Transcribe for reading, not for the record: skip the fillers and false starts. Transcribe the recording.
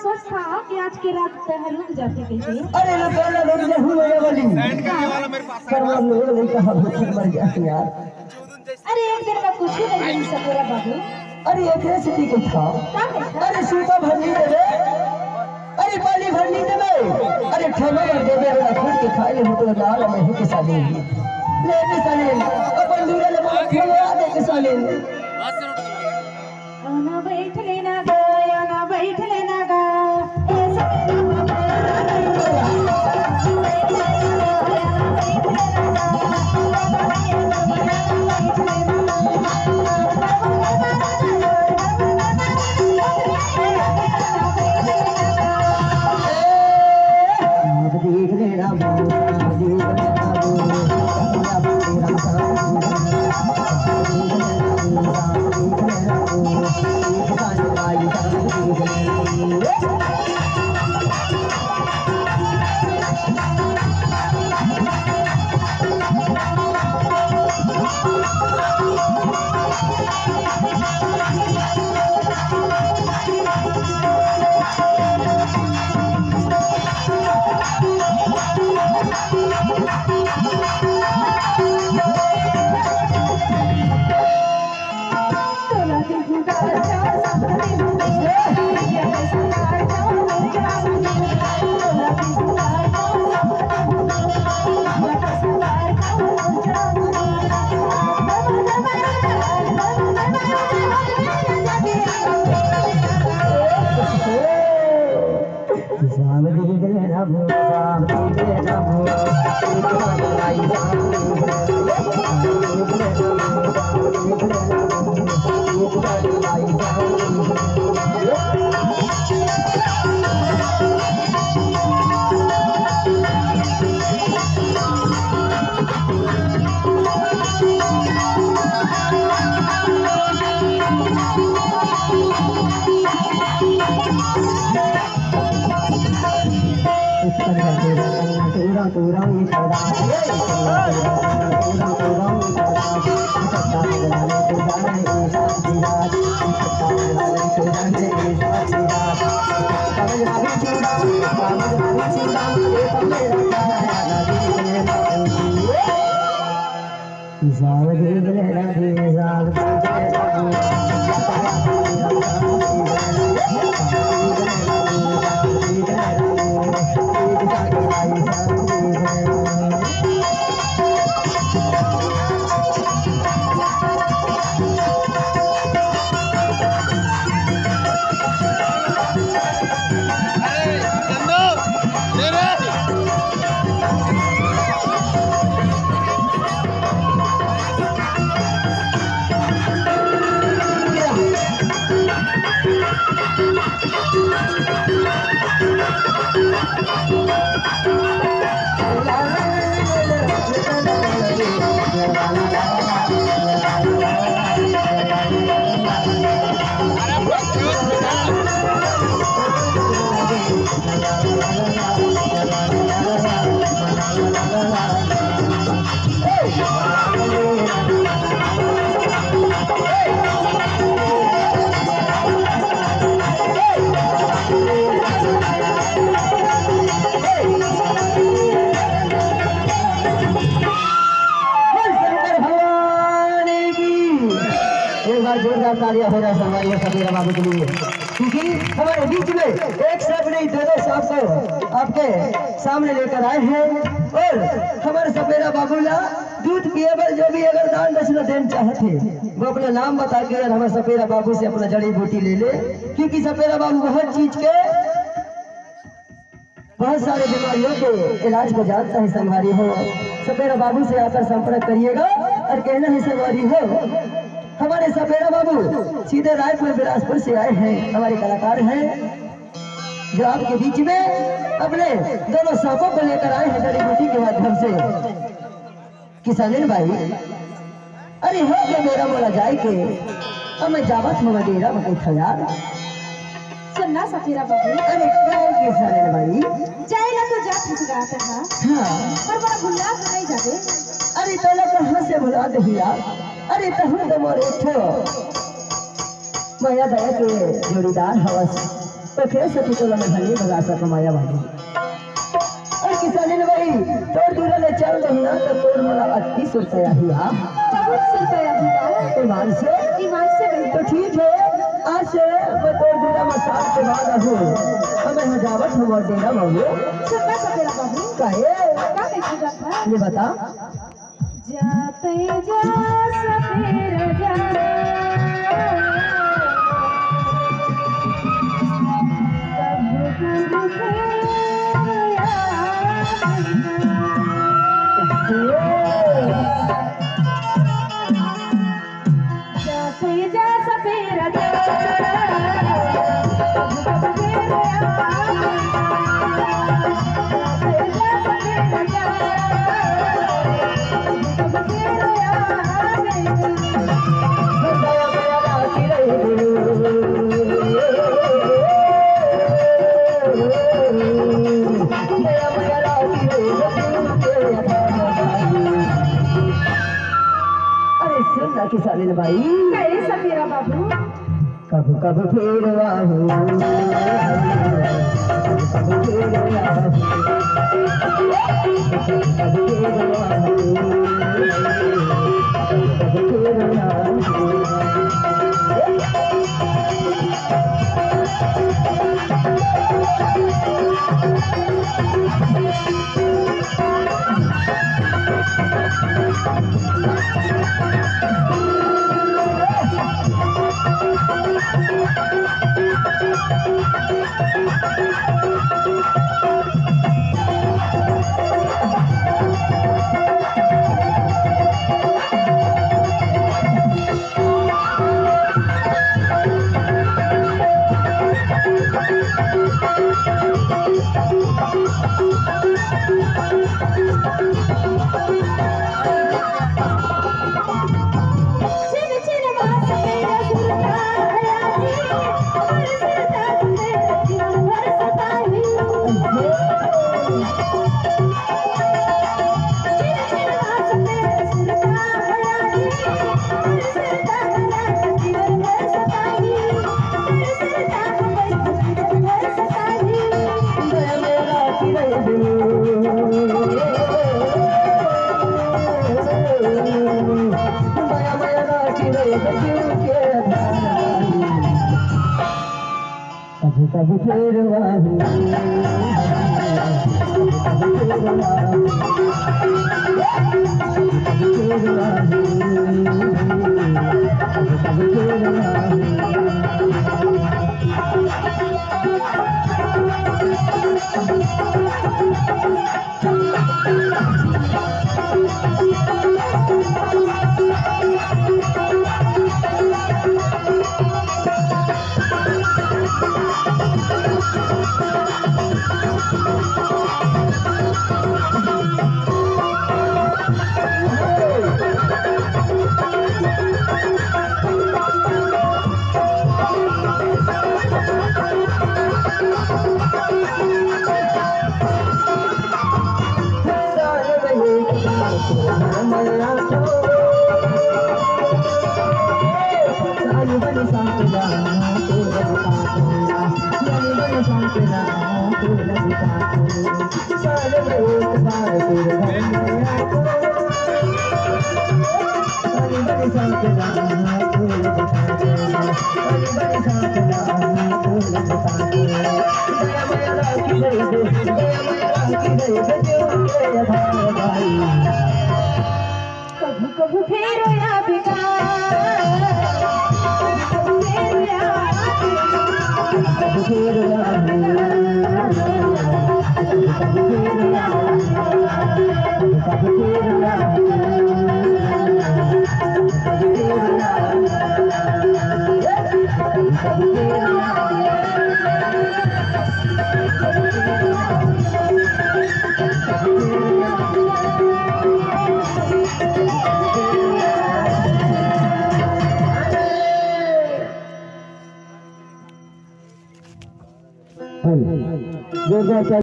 सोच था कि आज की रात रुक जाते कैसे। अरे ना पहला रुक जा हुए वाली करवा लो नहीं कहा भूख मर गया यार। अरे एक दिन में कुछ ही नहीं सपेरा बाबू। अरे एक सिटी को था। अरे सूता भरनी दे दे, अरे पानी भरनी दे दे, अरे ठेला भर दे दे, अरे खुद के खाए हो तो लाल में ही के साले ले के साले अपन दूर ले बहुत खेला दे के साले ना बैठ लेना गा या ना बैठ लेना गा तालियां हो जाए हमारे सपेरा बाबू के लिए, क्योंकि हमारे बीच में एक साथ नहीं दो साथ को आपके सामने लेकर आए हैं और हमारे सपेरा बाबू ला दूध पिए पर जो भी अगर दान दक्षिणा देना चाहते वो अपना नाम बता के हमारे सपेरा बाबू से अपना जड़ी बूटी ले ले, क्योंकि सपेरा बाबू बहुत चीज के बहुत सारे बीमारियों के इलाज को जानता है। संगवारी हो सपेरा बाबू से आकर संपर्क करिएगा और कहना है संगवारी हो हमारे सपेरा बाबू सीधे रायपुर बिलासपुर से आए हैं, हमारे कलाकार हैं जो आपके बीच में अपने दोनों सांपों को लेकर आए हैं जड़ी बूटी के माध्यम से। किसानिन भाई अरे हो गया मेरा बोला जाए के अब मैं जावत हूँ डेरा में कोई यार सुनना सपेरा बाबू। अरे क्या किसानिन भाई जाएगा तो जा फुसगाता था पर बड़ा भुला तो नहीं जाते। अरे तो कहाँ से भुला दे यार, अरे तहु तो मोरे उठो माया दया के जोड़ीदार हवस तो फिर से पिटोला में भली भगा सा कमाया भाई और किसानी ने भाई तोड़ दूल्हा ले चल रही ना तो तोड़ मला 38 रुपया हुआ बहुत रुपया हुआ ईमान से भैया तो ठीक है आज से मैं तोड़ दूल्हा में साल के बाद आऊँ हमें हजावत हुआ देना बाबू सबका सपेरा बाबू काहे क्या कहेगा था ये बता जाते जा सपेरा जा किसानी भाई कहे सपेरा बाबू कब कब फिर आहूं कब फिर आहूं कब फिर आहूं कब फिर आहूं कभी फिर आहूं कभू कभू फेरो या जो